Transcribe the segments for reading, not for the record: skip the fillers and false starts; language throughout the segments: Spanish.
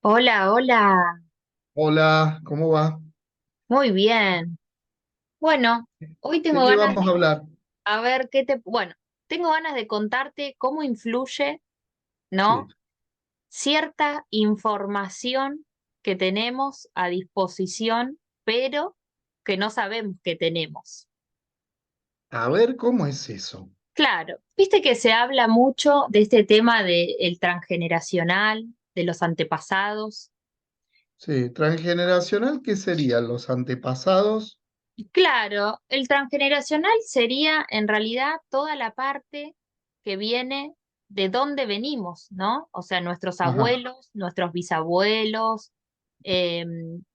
Hola, hola, Hola, ¿cómo va? muy bien. Bueno, hoy ¿De tengo qué ganas vamos a de, hablar? a ver bueno, tengo ganas de contarte cómo influye, Sí. ¿no? Cierta información que tenemos a disposición, pero que no sabemos que tenemos. A ver, ¿cómo es eso? Claro, viste que se habla mucho de este tema del transgeneracional, de los antepasados. Sí, transgeneracional, ¿qué serían los antepasados? Claro, el transgeneracional sería en realidad toda la parte que viene de dónde venimos, ¿no? O sea, nuestros Ajá, abuelos, nuestros bisabuelos,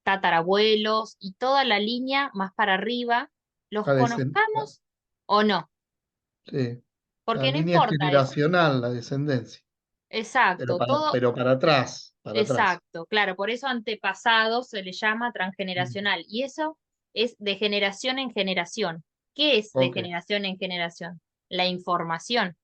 tatarabuelos y toda la línea más para arriba, los la, conozcamos o no, sí, la porque no línea importa eso. generacional, la descendencia, pero Exacto, todo, pero para atrás, para atrás. exacto, claro, por eso antepasados se le llama Mm, transgeneracional y eso es de generación en generación. ¿Qué es de ok, generación en generación? La información,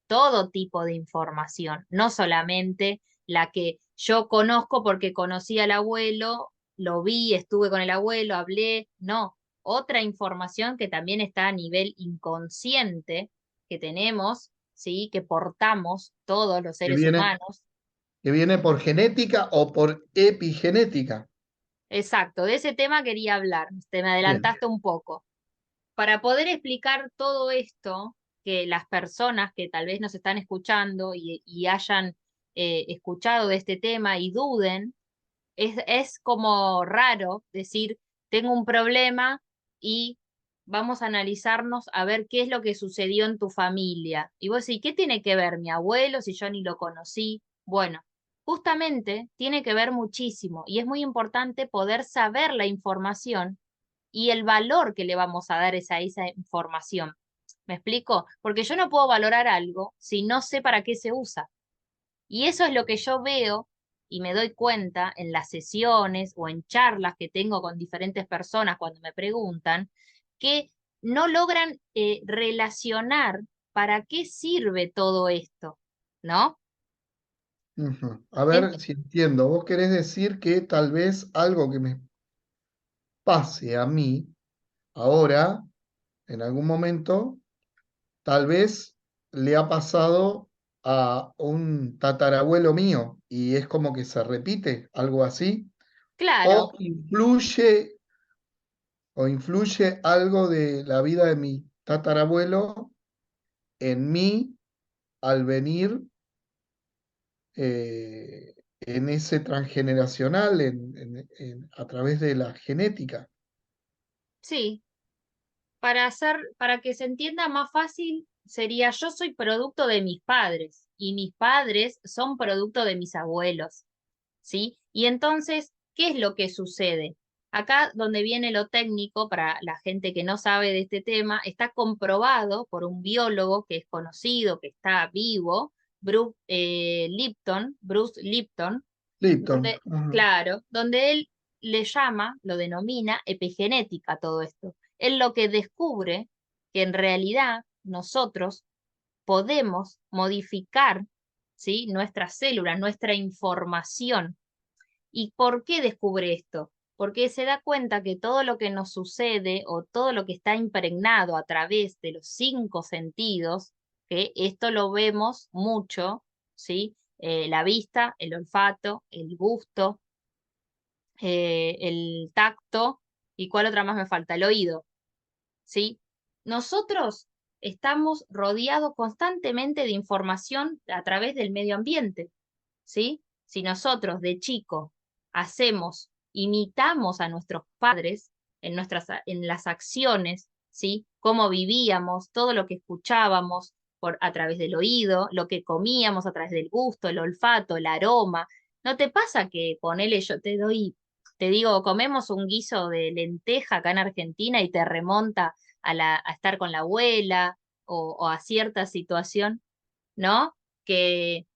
todo tipo de información, no solamente la que yo conozco porque conocí al abuelo, lo vi, estuve con el abuelo, hablé, no, otra información que también está a nivel inconsciente que tenemos, ¿sí? Que portamos todos los que seres viene, humanos. que viene por genética o por epigenética. Exacto, de ese tema quería hablar, te me Bien, adelantaste un poco. Para poder explicar todo esto, que las personas que tal vez nos están escuchando y hayan escuchado de este tema y duden, es como raro decir, tengo un problema y vamos a analizarnos a ver qué es lo que sucedió en tu familia. Y vos decís, ¿qué tiene que ver mi abuelo si yo ni lo conocí? Bueno, justamente tiene que ver muchísimo y es muy importante poder saber la información y el valor que le vamos a dar a esa información. ¿Me explico? Porque yo no puedo valorar algo si no sé para qué se usa. Y eso es lo que yo veo y me doy cuenta en las sesiones o en charlas que tengo con diferentes personas cuando me preguntan, que no logran relacionar para qué sirve todo esto, ¿no? ujú. A Ent- ver si entiendo. Vos querés decir que tal vez algo que me pase a mí ahora, en algún momento, tal vez le ha pasado a un tatarabuelo mío y es como que se repite, algo así, claro, o influye algo de la vida de mi tatarabuelo en mí al venir en ese transgeneracional, a través de la genética. sí, para que se entienda más fácil, sería yo soy producto de mis padres y mis padres son producto de mis abuelos, ¿sí? Y entonces, ¿qué es lo que sucede? Acá donde viene lo técnico, para la gente que no sabe de este tema, está comprobado por un biólogo que es conocido, que está vivo, Bruce Lipton, Lipton. donde, Ajá. claro, donde él le llama, lo denomina epigenética todo esto. Él lo que descubre que en realidad nosotros podemos modificar, ¿sí? Nuestras células, nuestra información. ¿Y por qué descubre esto? Porque se da cuenta que todo lo que nos sucede o todo lo que está impregnado a través de los cinco sentidos, que esto lo vemos mucho, ¿sí? La vista, el olfato, el gusto, el tacto, ¿y cuál otra más me falta? El oído, ¿sí? Nosotros estamos rodeados constantemente de información a través del medio ambiente, ¿sí? Si nosotros de chico hacemos, imitamos a nuestros padres en las acciones, ¿sí? Cómo vivíamos, todo lo que escuchábamos a través del oído, lo que comíamos a través del gusto, el olfato, el aroma. ¿No te pasa que ponele, yo te digo, comemos un guiso de lenteja acá en Argentina y te remonta a estar con la abuela o a cierta situación, ¿no? Que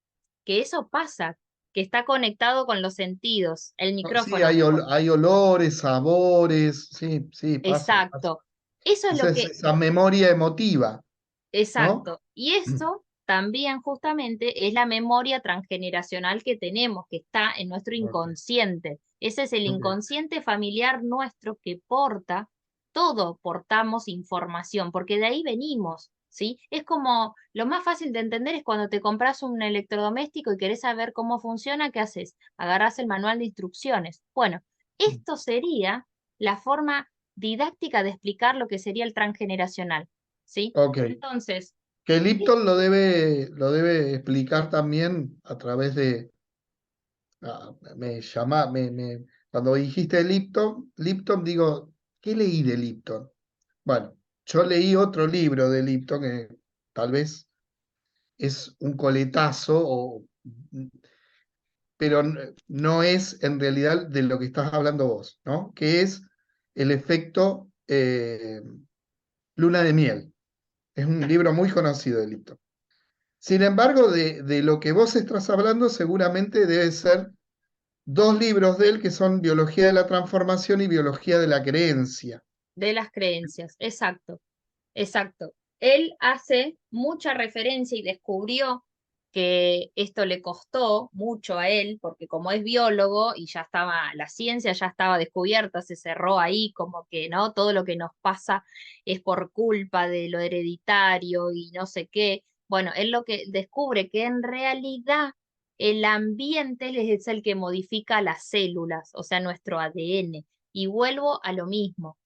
que eso pasa, que está conectado con los sentidos, el Sí, micrófono. hay olores, sabores, sí, sí, pasa, pasa. Exacto. Eso es lo Esa es que, esa memoria emotiva, ¿no? exacto. Y eso también justamente es la memoria transgeneracional que tenemos, que está en nuestro Ok, inconsciente. Ese es el ok. inconsciente familiar nuestro que porta, todo portamos información, porque de ahí venimos, ¿sí? Es como, lo más fácil de entender es cuando te compras un electrodoméstico y querés saber cómo funciona, ¿qué haces? Agarrás el manual de instrucciones. Bueno, esto sería la forma didáctica de explicar lo que sería el transgeneracional, ¿sí? Ok. Entonces, Que ¿qué? Lipton lo debe explicar también a través de. Cuando dijiste Lipton, digo, ¿qué leí de Lipton? Bueno, yo leí otro libro de Lipton que tal vez es un coletazo, pero no es en realidad de lo que estás hablando vos, ¿no? Que es el efecto luna de miel. Es un libro muy conocido de Lipton. Sin embargo, de lo que vos estás hablando, seguramente debe ser dos libros de él que son Biología de la Transformación y Biología de la Creencia. De las creencias, exacto. Exacto. Él hace mucha referencia y descubrió que esto le costó mucho a él, porque como es biólogo y ya estaba, la ciencia ya estaba descubierta, se cerró ahí, como que no, todo lo que nos pasa es por culpa de lo hereditario y no sé qué. Bueno, él lo que descubre que en realidad el ambiente es el que modifica las células, o sea, nuestro ADN. Y vuelvo a lo mismo,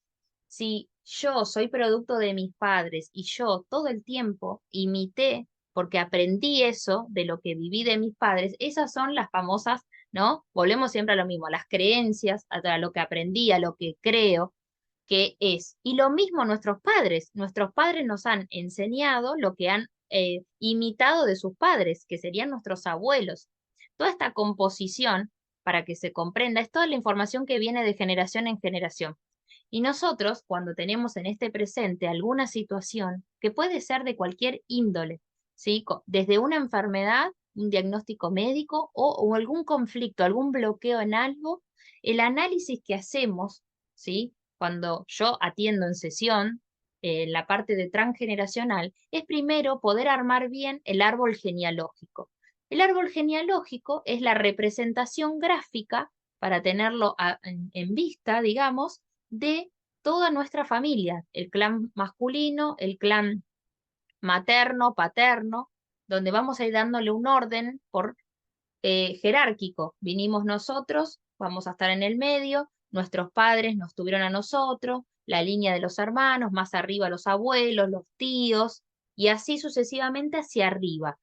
si yo soy producto de mis padres y yo todo el tiempo imité, porque aprendí eso de lo que viví de mis padres, esas son las famosas, ¿no? Volvemos siempre a lo mismo, a las creencias, a lo que aprendí, a lo que creo que es. Y lo mismo nuestros padres nos han enseñado lo que han imitado de sus padres, que serían nuestros abuelos. Toda esta composición, para que se comprenda, es toda la información que viene de generación en generación. Y nosotros, cuando tenemos en este presente alguna situación que puede ser de cualquier índole, ¿sí? Desde una enfermedad, un diagnóstico médico o algún conflicto, algún bloqueo en algo, el análisis que hacemos, ¿sí? Cuando yo atiendo en sesión, la parte de transgeneracional, es primero poder armar bien el árbol genealógico. El árbol genealógico es la representación gráfica para tenerlo en vista, digamos, de toda nuestra familia, el clan masculino, el clan materno, paterno, donde vamos a ir dándole un orden por jerárquico. Vinimos nosotros, vamos a estar en el medio, nuestros padres nos tuvieron a nosotros, la línea de los hermanos, más arriba los abuelos, los tíos, y así sucesivamente hacia arriba.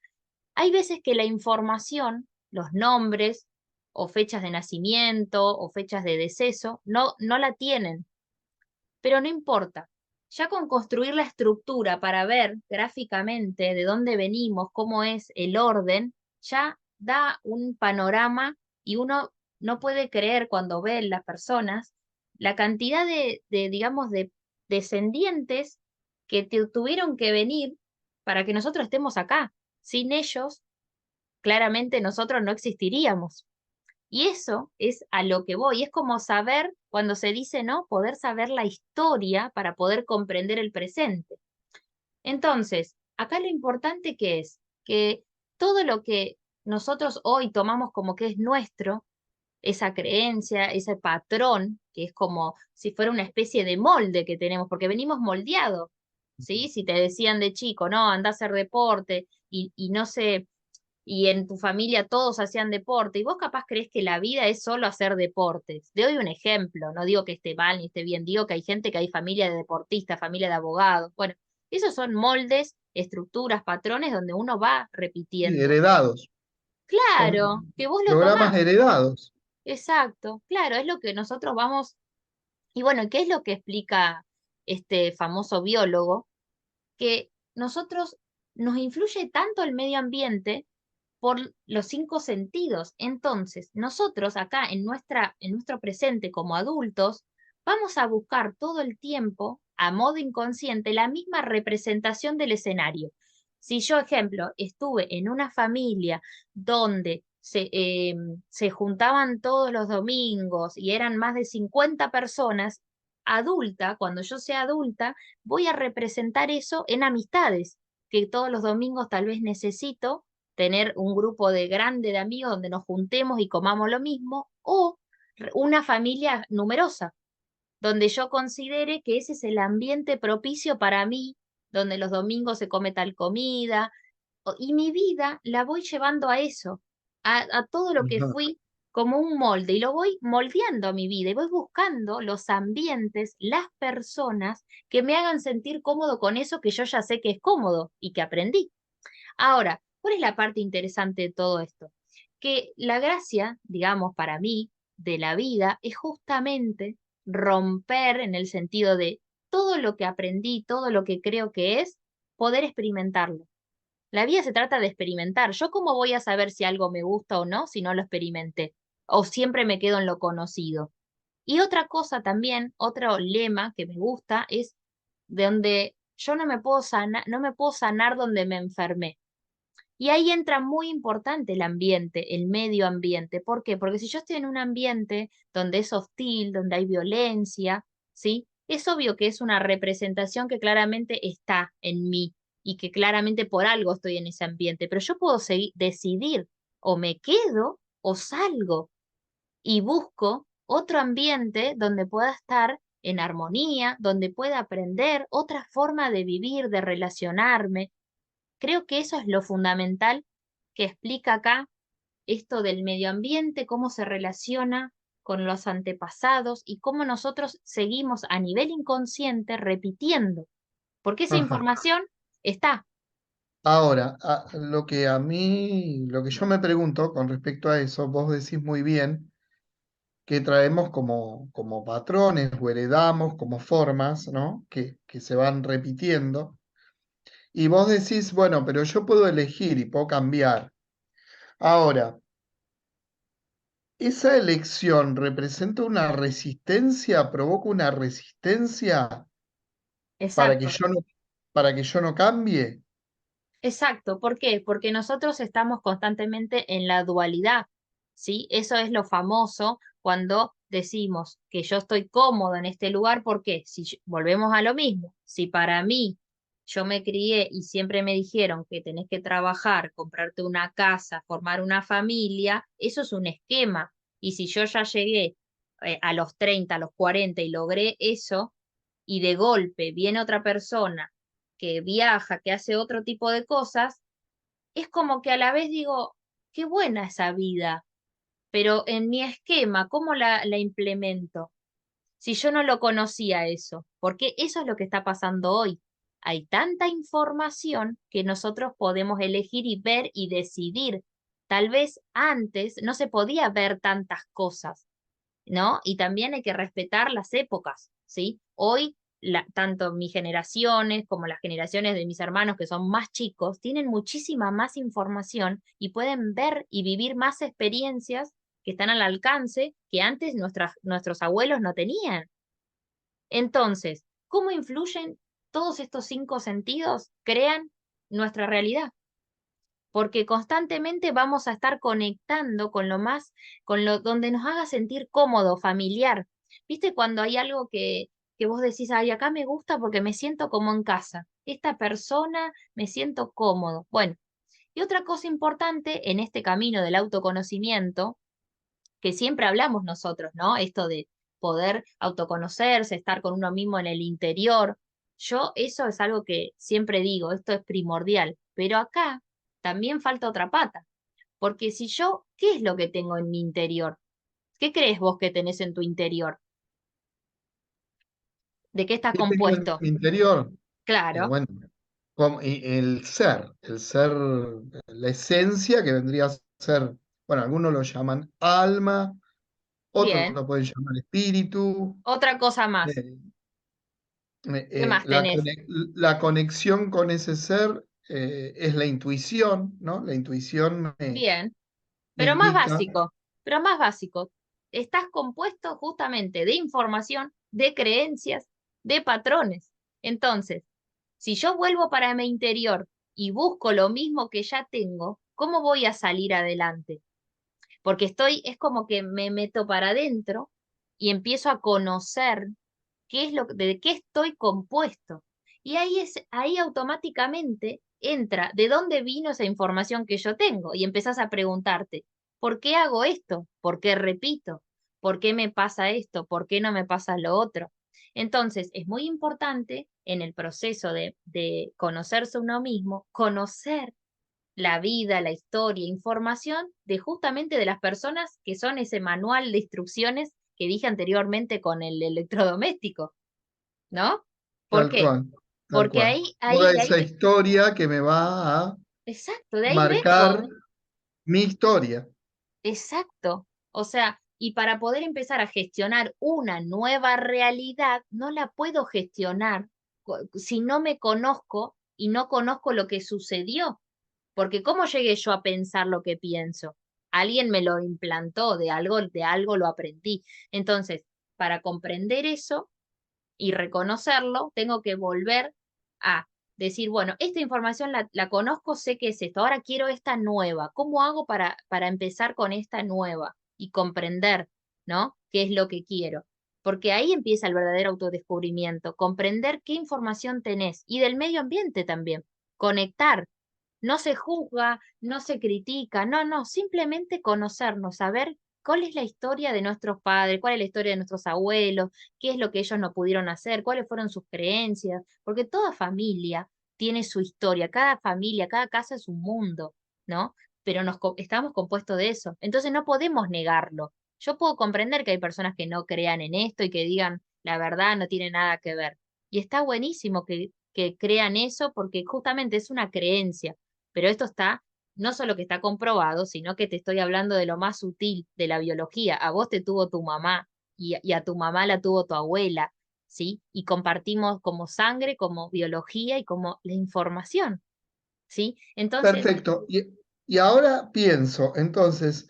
Hay veces que la información, los nombres o fechas de nacimiento o fechas de deceso, no la tienen, pero no importa. Ya con construir la estructura para ver gráficamente de dónde venimos, cómo es el orden, ya da un panorama y uno no puede creer cuando ve en las personas la cantidad digamos, de descendientes que tuvieron que venir para que nosotros estemos acá. Sin ellos, claramente nosotros no existiríamos. Y eso es a lo que voy. Es como saber, cuando se dice, ¿no? Poder saber la historia para poder comprender el presente. Entonces, acá lo importante que es que todo lo que nosotros hoy tomamos como que es nuestro, esa creencia, ese patrón, que es como si fuera una especie de molde que tenemos, porque venimos moldeados, ¿sí? Si te decían de chico, no, anda a hacer deporte y no sé, y en tu familia todos hacían deporte, y vos capaz crees que la vida es solo hacer deportes. Te doy un ejemplo, no digo que esté mal ni esté bien, digo que hay gente que hay familia de deportistas, familia de abogados. Bueno, esos son moldes, estructuras, patrones donde uno va Y repitiendo. heredados. Claro, Son que vos lo programas tomás. heredados. Exacto, claro, es lo que nosotros vamos. Y bueno, ¿qué es lo que explica este famoso biólogo? Que nosotros nos influye tanto el medio ambiente por los cinco sentidos. Entonces, nosotros acá en nuestro presente como adultos, vamos a buscar todo el tiempo, a modo inconsciente, la misma representación del escenario. Si yo, ejemplo, estuve en una familia donde se juntaban todos los domingos y eran más de 50 personas, adulta, cuando yo sea adulta, voy a representar eso en amistades. que todos los domingos tal vez necesito tener un grupo de grande de amigos donde nos juntemos y comamos lo mismo, o una familia numerosa, donde yo considere que ese es el ambiente propicio para mí, donde los domingos se come tal comida, y mi vida la voy llevando a eso, a todo lo que Ajá, fui como un molde, y lo voy moldeando a mi vida, y voy buscando los ambientes, las personas que me hagan sentir cómodo con eso que yo ya sé que es cómodo y que aprendí. Ahora, ¿cuál es la parte interesante de todo esto? Que la gracia, digamos, para mí, de la vida, es justamente romper en el sentido de todo lo que aprendí, todo lo que creo que es, poder experimentarlo. La vida se trata de experimentar. ¿Yo cómo voy a saber si algo me gusta o no si no lo experimenté? O siempre me quedo en lo conocido. Y otra cosa también, otro lema que me gusta es de donde yo no me puedo sanar donde me enfermé. Y ahí entra muy importante el ambiente, el medio ambiente. ¿Por qué? Porque si yo estoy en un ambiente donde es hostil, donde hay violencia, ¿sí? Es obvio que es una representación que claramente está en mí y que claramente por algo estoy en ese ambiente, pero yo puedo decidir o me quedo o salgo y busco otro ambiente donde pueda estar en armonía, donde pueda aprender otra forma de vivir, de relacionarme. Creo que eso es lo fundamental que explica acá esto del medio ambiente, cómo se relaciona con los antepasados y cómo nosotros seguimos a nivel inconsciente repitiendo, porque esa ajá. información está. Ahora, lo que yo me pregunto con respecto a eso, vos decís muy bien que traemos como patrones o heredamos como formas, ¿no? Que se van repitiendo. Y vos decís, bueno, pero yo puedo elegir y puedo cambiar. Ahora, ¿esa elección representa una resistencia, provoca una resistencia para que Exacto. yo no cambie? Exacto, ¿por qué? Porque nosotros estamos constantemente en la dualidad, ¿sí? Eso es lo famoso cuando decimos que yo estoy cómodo en este lugar, ¿por qué? Si volvemos a lo mismo, si para mí yo me crié y siempre me dijeron que tenés que trabajar, comprarte una casa, formar una familia, eso es un esquema. Y si yo ya llegué a los 30, a los 40 y logré eso, y de golpe viene otra persona que viaja, que hace otro tipo de cosas, es como que a la vez digo, qué buena esa vida, pero en mi esquema, ¿cómo la implemento? Si yo no lo conocía eso, porque eso es lo que está pasando hoy. Hay tanta información que nosotros podemos elegir y ver y decidir. Tal vez antes no se podía ver tantas cosas, ¿no? Y también hay que respetar las épocas, ¿sí? Hoy, tanto mis generaciones como las generaciones de mis hermanos que son más chicos, tienen muchísima más información y pueden ver y vivir más experiencias que están al alcance que antes nuestros abuelos no tenían. Entonces, ¿cómo influyen todos estos cinco sentidos? Crean nuestra realidad porque constantemente vamos a estar conectando con lo más, con lo donde nos haga sentir cómodo, familiar. ¿Viste cuando hay algo que vos decís, ay, acá me gusta porque me siento como en casa? Esta persona me siento cómodo. Bueno, y otra cosa importante en este camino del autoconocimiento, que siempre hablamos nosotros, ¿no? Esto de poder autoconocerse, estar con uno mismo en el interior. Yo eso es algo que siempre digo, esto es primordial, pero acá también falta otra pata, porque si yo, ¿qué es lo que tengo en mi interior? ¿Qué crees vos que tenés en tu interior? ¿De qué está ¿Qué tengo en compuesto? mi interior? Claro, Bueno, y el ser, la esencia que vendría a ser, bueno, algunos lo llaman alma, otros bien. lo pueden llamar espíritu. Otra cosa más. eh, ¿Qué más la, tenés? cone- la conexión con ese ser es la intuición, ¿no? La intuición Bien. me Pero más indica. básico, pero más básico. Estás compuesto justamente de información, de creencias, de patrones. Entonces, si yo vuelvo para mi interior y busco lo mismo que ya tengo, ¿cómo voy a salir adelante? Porque es como que me meto para adentro y empiezo a conocer de qué estoy compuesto. Y ahí automáticamente entra, ¿de dónde vino esa información que yo tengo? Y empezás a preguntarte, ¿por qué hago esto? ¿Por qué repito? ¿Por qué me pasa esto? ¿Por qué no me pasa lo otro? Entonces, es muy importante en el proceso de conocerse uno mismo, conocer la vida, la historia, información de justamente de las personas que son ese manual de instrucciones que dije anteriormente con el electrodoméstico, ¿no? ¿Por Tal qué? cual, tal Porque cual. Toda de ahí, esa historia que me va a exacto, de ahí marcar vengo, mi historia. exacto. O sea, y para poder empezar a gestionar una nueva realidad, no la puedo gestionar si no me conozco y no conozco lo que sucedió. Porque ¿cómo llegué yo a pensar lo que pienso? Alguien me lo implantó, de algo lo aprendí. Entonces, para comprender eso y reconocerlo, tengo que volver a decir, bueno, esta información la conozco, sé que es esto, ahora quiero esta nueva. ¿Cómo hago para empezar con esta nueva y comprender, ¿no? ¿Qué es lo que quiero? Porque ahí empieza el verdadero autodescubrimiento, comprender qué información tenés y del medio ambiente también, conectar. No se juzga, no se critica, no, no, simplemente conocernos, saber cuál es la historia de nuestros padres, cuál es la historia de nuestros abuelos, qué es lo que ellos no pudieron hacer, cuáles fueron sus creencias, porque toda familia tiene su historia, cada familia, cada casa es un mundo, ¿no? Pero estamos compuestos de eso, entonces no podemos negarlo. Yo puedo comprender que hay personas que no crean en esto y que digan, la verdad no tiene nada que ver. Y está buenísimo que crean eso porque justamente es una creencia, pero esto está, no solo que está comprobado, sino que te estoy hablando de lo más sutil de la biología. A vos te tuvo tu mamá y a tu mamá la tuvo tu abuela, ¿sí? Y compartimos como sangre, como biología y como la información, ¿sí? Entonces, Perfecto. Y ahora pienso, entonces,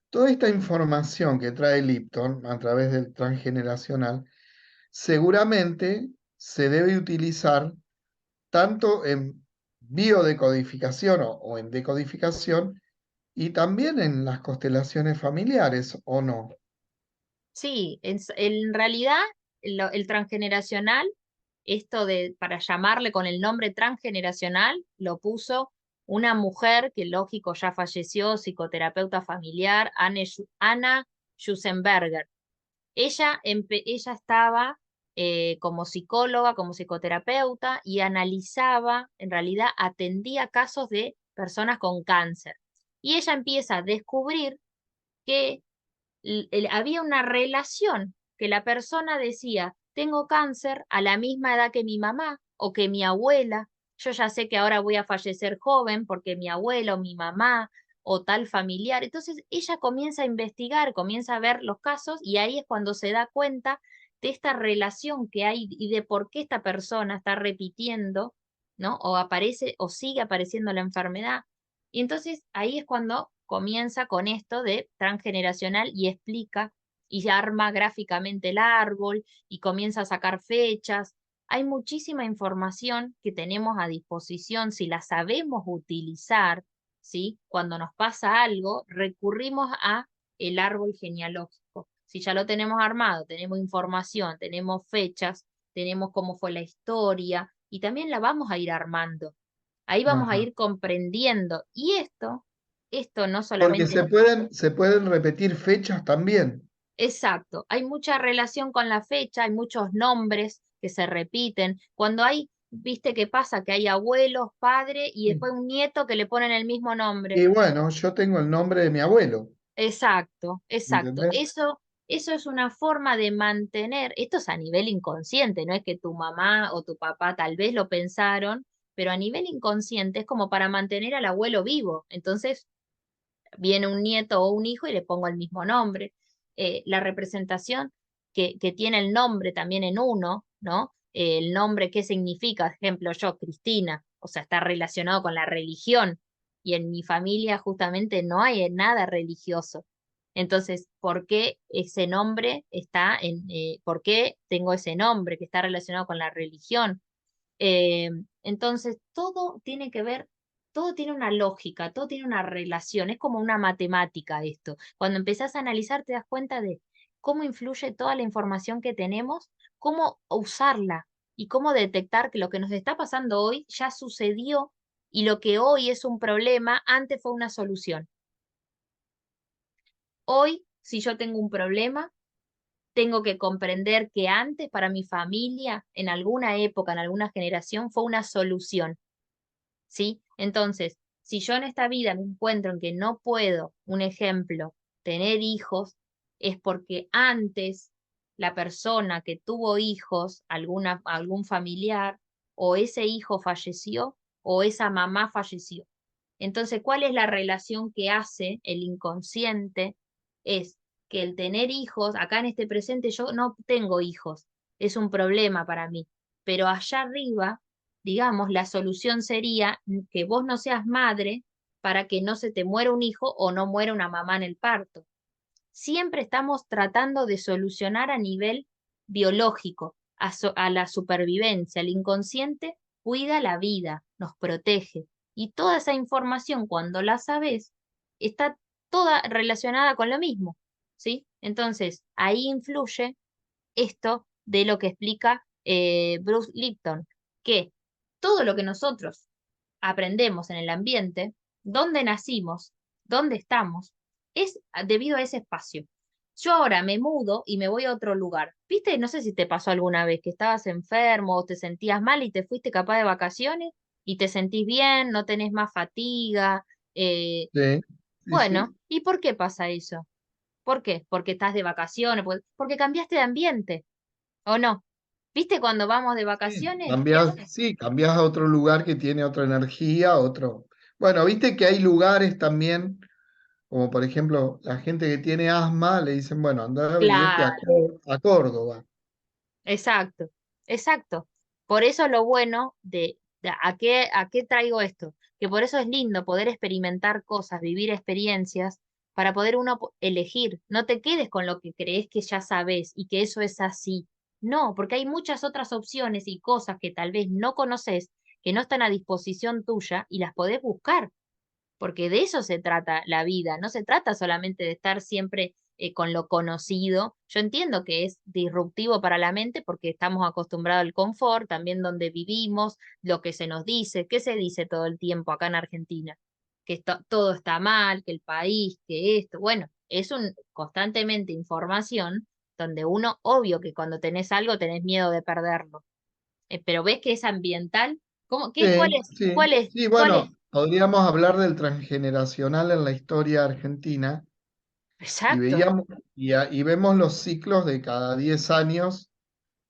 toda esta información que trae Lipton a través del transgeneracional, seguramente se debe utilizar tanto en biodecodificación o en decodificación y también en las constelaciones familiares, ¿o no? sí, en realidad el transgeneracional, esto de, para llamarle con el nombre transgeneracional, lo puso una mujer que lógico ya falleció, psicoterapeuta familiar, Anna Schussenberger. Ella estaba como psicóloga, como psicoterapeuta y analizaba, en realidad atendía casos de personas con cáncer. Y ella empieza a descubrir que había una relación, que la persona decía, tengo cáncer a la misma edad que mi mamá o que mi abuela, yo ya sé que ahora voy a fallecer joven porque mi abuela o mi mamá o tal familiar. Entonces ella comienza a investigar, comienza a ver los casos y ahí es cuando se da cuenta de esta relación que hay y de por qué esta persona está repitiendo, ¿no? O aparece o sigue apareciendo la enfermedad. Y entonces ahí es cuando comienza con esto de transgeneracional y explica y arma gráficamente el árbol y comienza a sacar fechas. Hay muchísima información que tenemos a disposición si la sabemos utilizar, ¿sí? Cuando nos pasa algo, recurrimos a el árbol genealógico. Si ya lo tenemos armado, tenemos información, tenemos fechas, tenemos cómo fue la historia y también la vamos a ir armando. Ahí vamos a Ajá. ir comprendiendo. Y esto no Porque solamente, se pueden repetir fechas también. exacto, hay mucha relación con la fecha, hay muchos nombres que se repiten. Cuando hay, viste qué pasa, que hay abuelos, padre y Sí. después un nieto que le ponen el mismo nombre. Y bueno, yo tengo el nombre de mi abuelo, Exacto, exacto. ¿entendés? Eso es una forma de mantener, esto es a nivel inconsciente, no es que tu mamá o tu papá tal vez lo pensaron, pero a nivel inconsciente es como para mantener al abuelo vivo. Entonces, viene un nieto o un hijo y le pongo el mismo nombre. La representación que tiene el nombre también en uno, ¿no? El nombre, ¿qué significa? Ejemplo, yo, Cristina, o sea, está relacionado con la religión y en mi familia justamente no hay nada religioso. Entonces, ¿por qué ese nombre por qué tengo ese nombre que está relacionado con la religión? Eh, entonces, todo tiene que ver, todo tiene una lógica, todo tiene una relación, es como una matemática esto. Cuando empezás a analizar, te das cuenta de cómo influye toda la información que tenemos, cómo usarla y cómo detectar que lo que nos está pasando hoy ya sucedió Y lo que hoy es un problema, antes fue una solución. Hoy, si yo tengo un problema, tengo que comprender que antes para mi familia, en alguna época, en alguna generación, fue una solución, ¿sí? Entonces, si yo en esta vida me encuentro en que no puedo, un ejemplo, tener hijos, es porque antes la persona que tuvo hijos, algún familiar, o ese hijo falleció, o esa mamá falleció. Entonces, ¿cuál es la relación que hace el inconsciente? Es que el tener hijos, acá en este presente yo no tengo hijos, es un problema para mí, pero allá arriba, digamos, la solución sería que vos no seas madre para que no se te muera un hijo o no muera una mamá en el parto. Siempre estamos tratando de solucionar a nivel biológico, a la supervivencia. El inconsciente cuida la vida, nos protege. Y toda esa información, cuando la sabes, está toda relacionada con lo mismo, ¿sí? Entonces, ahí influye esto de lo que explica Bruce Lipton, que todo lo que nosotros aprendemos en el ambiente, dónde nacimos, dónde estamos, es debido a ese espacio. Yo ahora me mudo y me voy a otro lugar. ¿Viste? No sé si te pasó alguna vez que estabas enfermo o te sentías mal y te fuiste capaz de vacaciones y te sentís bien, no tenés más fatiga. eh, Sí, sí, bueno, sí. ¿y por qué pasa eso? ¿Por qué? Porque estás de vacaciones, porque cambiaste de ambiente, ¿o no? ¿Viste cuando vamos de Sí, vacaciones? ¿Qué cambiás, haces? sí, cambiás a otro lugar que tiene otra energía, otro. Bueno, viste que hay lugares también, como por ejemplo, la gente que tiene asma, le dicen, bueno, anda a vivirte a, Claro. A Córdoba. Exacto, exacto. Por eso lo bueno de a qué traigo esto, que por eso es lindo poder experimentar cosas, vivir experiencias, para poder uno elegir. No te quedes con lo que crees que ya sabes y que eso es así. No, porque hay muchas otras opciones y cosas que tal vez no conoces, que no están a disposición tuya y las podés buscar porque de eso se trata la vida, no se trata solamente de estar siempre con lo conocido. Yo entiendo que es disruptivo para la mente porque estamos acostumbrados al confort, también donde vivimos, lo que se nos dice, qué se dice todo el tiempo acá en Argentina, que todo está mal, que el país, que esto, bueno, es un constantemente información donde uno, obvio que cuando tenés algo tenés miedo de perderlo. Pero ves que es ambiental. ¿Cómo, qué, Sí, sí, sí, cuál es? bueno, podríamos hablar del transgeneracional en la historia argentina y Exacto. veíamos y vemos los ciclos de cada 10 años,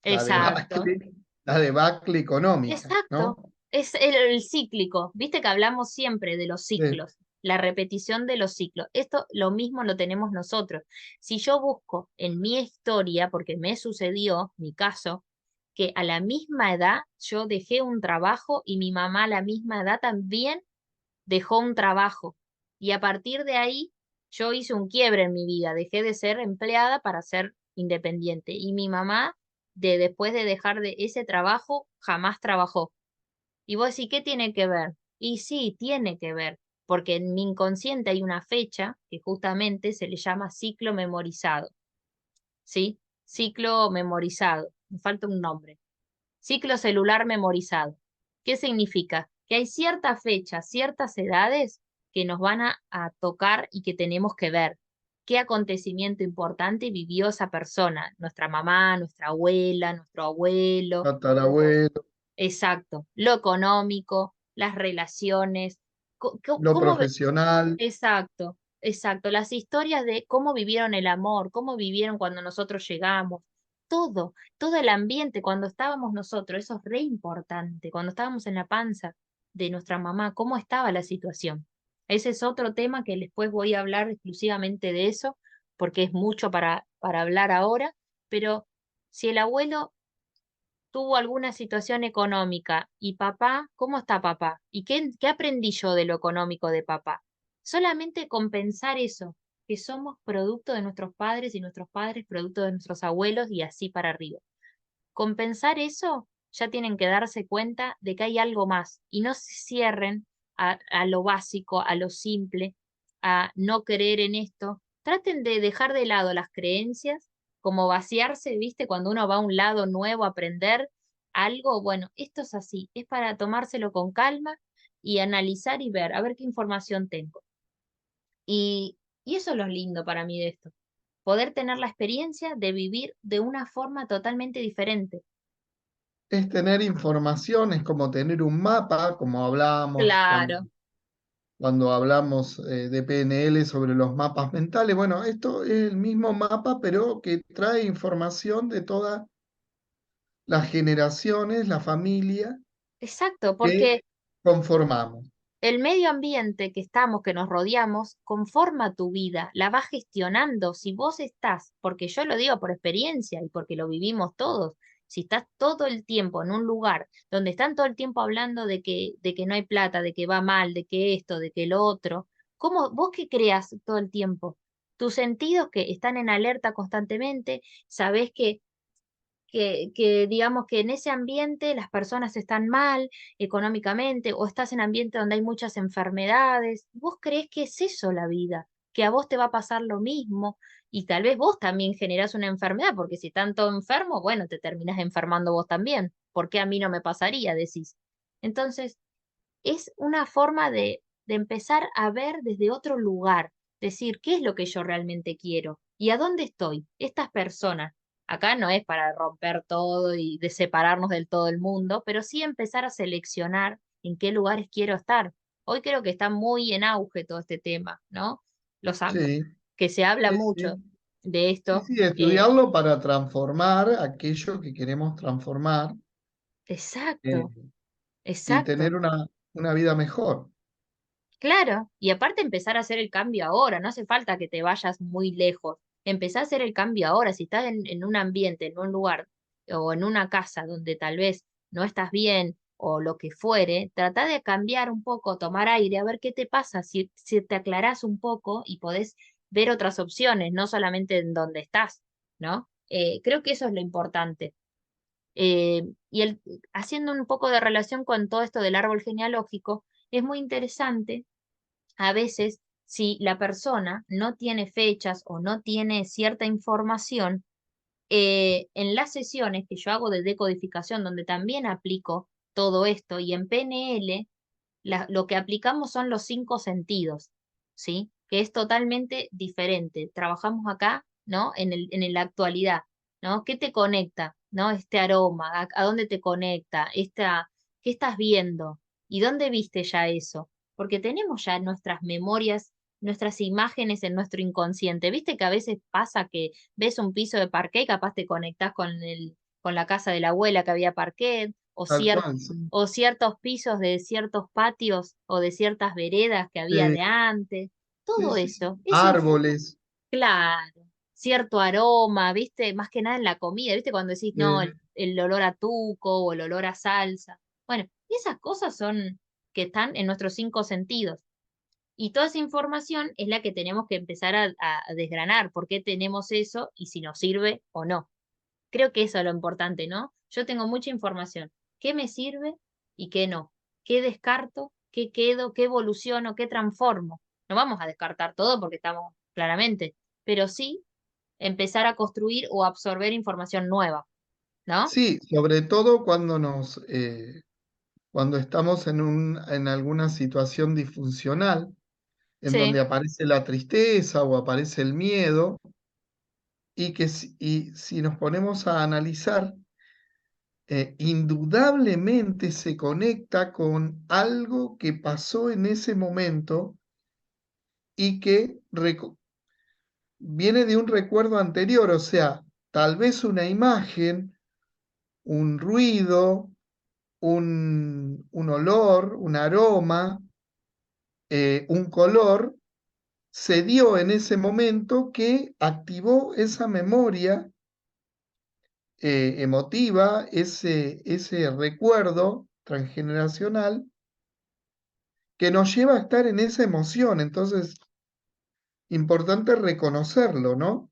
la Exacto, debacle, la debacle económica, exacto. ¿no? Es el cíclico. Viste que hablamos siempre de los Sí, ciclos, la repetición de los ciclos. Esto lo mismo lo tenemos nosotros. Si yo busco en mi historia, porque me sucedió, mi caso, que a la misma edad yo dejé un trabajo y mi mamá a la misma edad también dejó un trabajo. Y a partir de ahí yo hice un quiebre en mi vida, dejé de ser empleada para ser independiente. Y mi mamá, después de dejar de ese trabajo, jamás trabajó. Y vos decís, ¿qué tiene que ver? Y sí, tiene que ver, porque en mi inconsciente hay una fecha que justamente se le llama ciclo memorizado, ¿sí? Ciclo memorizado, me falta un nombre. Ciclo celular memorizado. ¿Qué significa? Que hay ciertas fechas, ciertas edades que nos van a tocar y que tenemos que ver. ¿Qué acontecimiento importante vivió esa persona? Nuestra mamá, nuestra abuela, nuestro abuelo. tatarabuelo, Exacto. Lo económico, las relaciones. lo ¿Cómo, profesional. exacto, exacto. Las historias de cómo vivieron el amor, cómo vivieron cuando nosotros llegamos, todo, todo el ambiente cuando estábamos nosotros, eso es re importante, cuando estábamos en la panza de nuestra mamá, cómo estaba la situación. Ese es otro tema que después voy a hablar exclusivamente de eso, porque es mucho para hablar ahora, pero si el abuelo tuvo alguna situación económica. ¿Y papá? ¿Cómo está papá? ¿Y qué aprendí yo de lo económico de papá? Solamente compensar eso, que somos producto de nuestros padres y nuestros padres producto de nuestros abuelos y así para arriba. Compensar eso, ya tienen que darse cuenta de que hay algo más y no se cierren a lo básico, a lo simple, a no creer en esto. Traten de dejar de lado las creencias, como vaciarse, ¿viste? Cuando uno va a un lado nuevo a aprender algo, bueno, esto es así, es para tomárselo con calma y analizar y ver, a ver qué información tengo. Y eso es lo lindo para mí de esto, poder tener la experiencia de vivir de una forma totalmente diferente. Es tener información, es como tener un mapa, como hablábamos Claro, cuando hablamos de PNL sobre los mapas mentales. Bueno, esto es el mismo mapa, pero que trae información de todas las generaciones, la familia exacto, que porque conformamos. el medio ambiente que estamos, que nos rodeamos, conforma tu vida, la vas gestionando. Si vos estás, porque yo lo digo por experiencia y porque lo vivimos todos, si estás todo el tiempo en un lugar donde están todo el tiempo hablando de que no hay plata, de que va mal, de que esto, de que lo otro, ¿cómo vos qué creas todo el tiempo? Tus sentidos que están en alerta constantemente, sabés que digamos que en ese ambiente las personas están mal económicamente o estás en ambiente donde hay muchas enfermedades, vos crees que es eso la vida, que a vos te va a pasar lo mismo y tal vez vos también generás una enfermedad, porque si están todos enfermos, bueno, te terminás enfermando vos también, ¿por qué a mí no me pasaría? Decís. Entonces, es una forma de empezar a ver desde otro lugar, decir, ¿qué es lo que yo realmente quiero? ¿Y a dónde estoy? Estas personas. Acá no es para romper todo y de separarnos del todo el mundo, pero sí empezar a seleccionar en qué lugares quiero estar. Hoy creo que está muy en auge todo este tema, ¿no? Sí, Que se habla sí, mucho sí. de Sí, esto. sí, estudiarlo para transformar aquello que queremos transformar Exacto, eh, y exacto. tener una vida mejor. Claro, y aparte empezar a hacer el cambio ahora, no hace falta que te vayas muy lejos, empezá a hacer el cambio ahora, si estás en un ambiente, en un lugar o en una casa donde tal vez no estás bien o lo que fuere, trata de cambiar un poco, tomar aire, a ver qué te pasa, si te aclarás un poco y podés ver otras opciones, no solamente en donde estás, ¿no? Creo que eso es lo importante. Y haciendo un poco de relación con todo esto del árbol genealógico, es muy interesante a veces, si la persona no tiene fechas o no tiene cierta información, en las sesiones que yo hago de decodificación, donde también aplico todo esto, y en PNL, lo que aplicamos son los cinco sentidos, ¿sí? Que es totalmente diferente. Trabajamos acá, ¿no? En la actualidad, ¿no? ¿Qué te conecta, ¿no? Este aroma, a dónde te conecta, ¿qué estás viendo? ¿Y dónde viste ya eso? Porque tenemos ya nuestras memorias, nuestras imágenes en nuestro inconsciente. ¿Viste que a veces pasa que ves un piso de parqué y capaz te conectás con la casa de la abuela que había parqué, Tal cual, sí. o ciertos pisos de ciertos patios o de ciertas veredas que había de antes? Sí, Todo sí, sí. eso es Árboles. claro, cierto aroma, ¿viste? Más que nada en la comida, ¿viste? Cuando decís, no, eh, el olor a tuco o el olor a salsa. Bueno, esas cosas son que están en nuestros cinco sentidos. Y toda esa información es la que tenemos que empezar a desgranar, por qué tenemos eso y si nos sirve o no. Creo que eso es lo importante, ¿no? Yo tengo mucha información. ¿Qué me sirve y qué no? ¿Qué descarto? ¿Qué quedo? ¿Qué evoluciono? ¿Qué transformo? No vamos a descartar todo porque estamos claramente, pero sí empezar a construir o absorber información nueva, ¿no? sí, sobre todo cuando estamos en alguna situación disfuncional, en Sí, donde aparece la tristeza o aparece el miedo, y si nos ponemos a analizar, indudablemente se conecta con algo que pasó en ese momento y que viene de un recuerdo anterior, o sea, tal vez una imagen, un ruido, un olor, un aroma, un color, se dio en ese momento que activó esa memoria emotiva, ese recuerdo transgeneracional que nos lleva a estar en esa emoción. Entonces, importante reconocerlo, ¿no?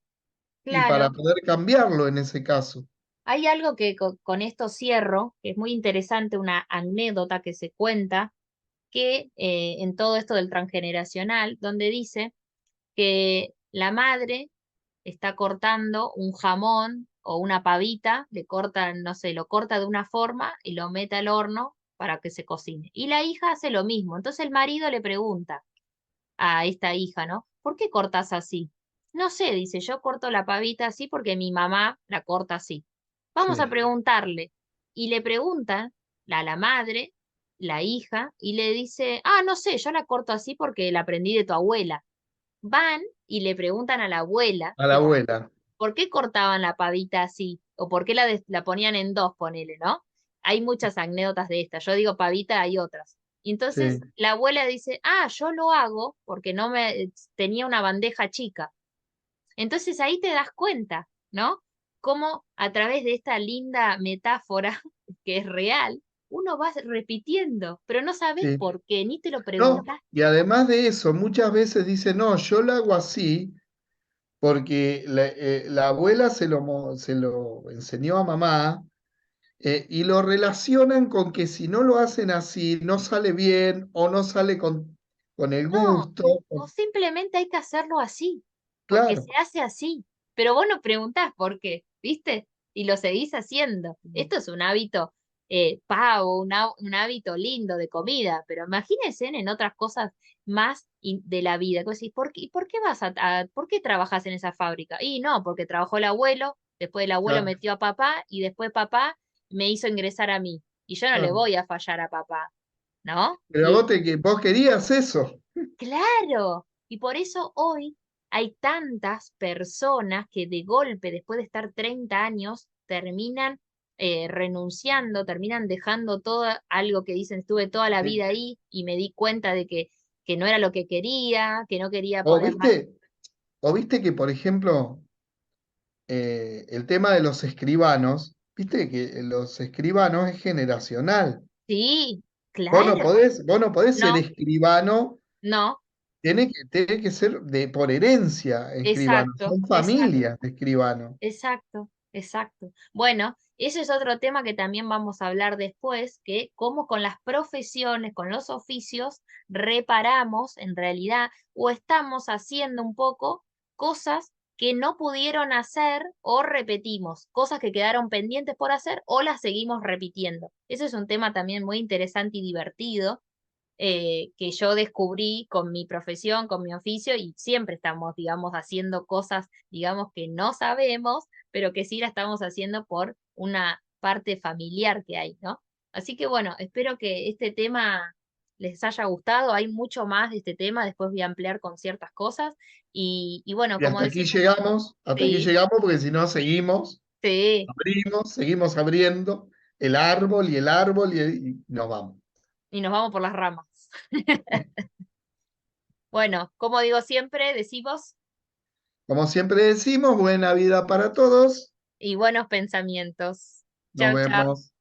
Y para claro. poder cambiarlo en ese caso. Hay algo que con esto cierro, que es muy interesante, una anécdota que se cuenta, que en todo esto del transgeneracional, donde dice que la madre está cortando un jamón o una pavita, le corta, no sé, lo corta de una forma y lo mete al horno para que se cocine. Y la hija hace lo mismo. Entonces el marido le pregunta a esta hija, ¿no? ¿Por qué cortas así? No sé, dice, yo corto la pavita así porque mi mamá la corta así. Vamos a Sí, preguntarle. Y le preguntan a la madre, la hija, y le dice, ah, no sé, yo la corto así porque la aprendí de tu abuela. Van y le preguntan a la abuela a la que abuela. por qué cortaban la pavita así, o por qué la ponían en dos, ponele, ¿no? Hay muchas anécdotas de estas. Yo digo pavita, hay otras. Y Sí, entonces la abuela dice, ah, yo lo hago porque no me tenía una bandeja chica. Entonces ahí te das cuenta, ¿no? Cómo a través de esta linda metáfora, que es real, uno va repitiendo, pero no sabes sí. por qué, ni te lo No, preguntas. y además de eso, muchas veces dice, no, yo lo hago así porque la abuela se lo enseñó a mamá, y lo relacionan con que si no lo hacen así, no sale bien o no sale con el No, gusto. o simplemente hay que hacerlo así, porque se Claro, hace así. Pero vos no preguntás por qué, ¿viste? Y lo seguís haciendo. Esto es un hábito pavo, un hábito lindo de comida, pero imagínense en otras cosas más de la vida. Que vos decís, ¿por qué vas por qué trabajas en esa fábrica? Y no, porque trabajó el abuelo, después el abuelo claro, metió a papá y después papá me hizo ingresar a mí. Y yo no le claro. voy a fallar a papá, ¿no? Pero vos querías eso. Claro, y por eso hoy hay tantas personas que de golpe, después de estar 30 años, terminan renunciando, terminan dejando todo algo que dicen, estuve toda la Sí. vida ahí y me di cuenta de que no era lo que quería, que no quería O poner más. viste, o viste que, por ejemplo, el tema de los escribanos, viste que los escribanos es generacional. Sí, claro, Vos no podés ser no, escribano. no, Tiene que ser por herencia escribano, exacto, son exacto. familias de escribano. Exacto, exacto. Bueno, ese es otro tema que también vamos a hablar después, que cómo con las profesiones, con los oficios, reparamos en realidad o estamos haciendo un poco cosas que no pudieron hacer o repetimos, cosas que quedaron pendientes por hacer o las seguimos repitiendo. Ese es un tema también muy interesante y divertido que yo descubrí con mi profesión, con mi oficio, y siempre estamos, digamos, haciendo cosas, digamos, que no sabemos, pero que sí la estamos haciendo por una parte familiar que hay, ¿no? Así que bueno, espero que este tema les haya gustado. Hay mucho más de este tema, después voy a ampliar con ciertas cosas. Y bueno, Y como decimos, hasta aquí sí, llegamos porque si no seguimos, sí, seguimos abriendo el árbol y nos vamos. y nos vamos por las ramas. Bueno, como digo siempre, decimos, Como siempre decimos, buena vida para todos. y buenos pensamientos. Nos Chao, chao. vemos.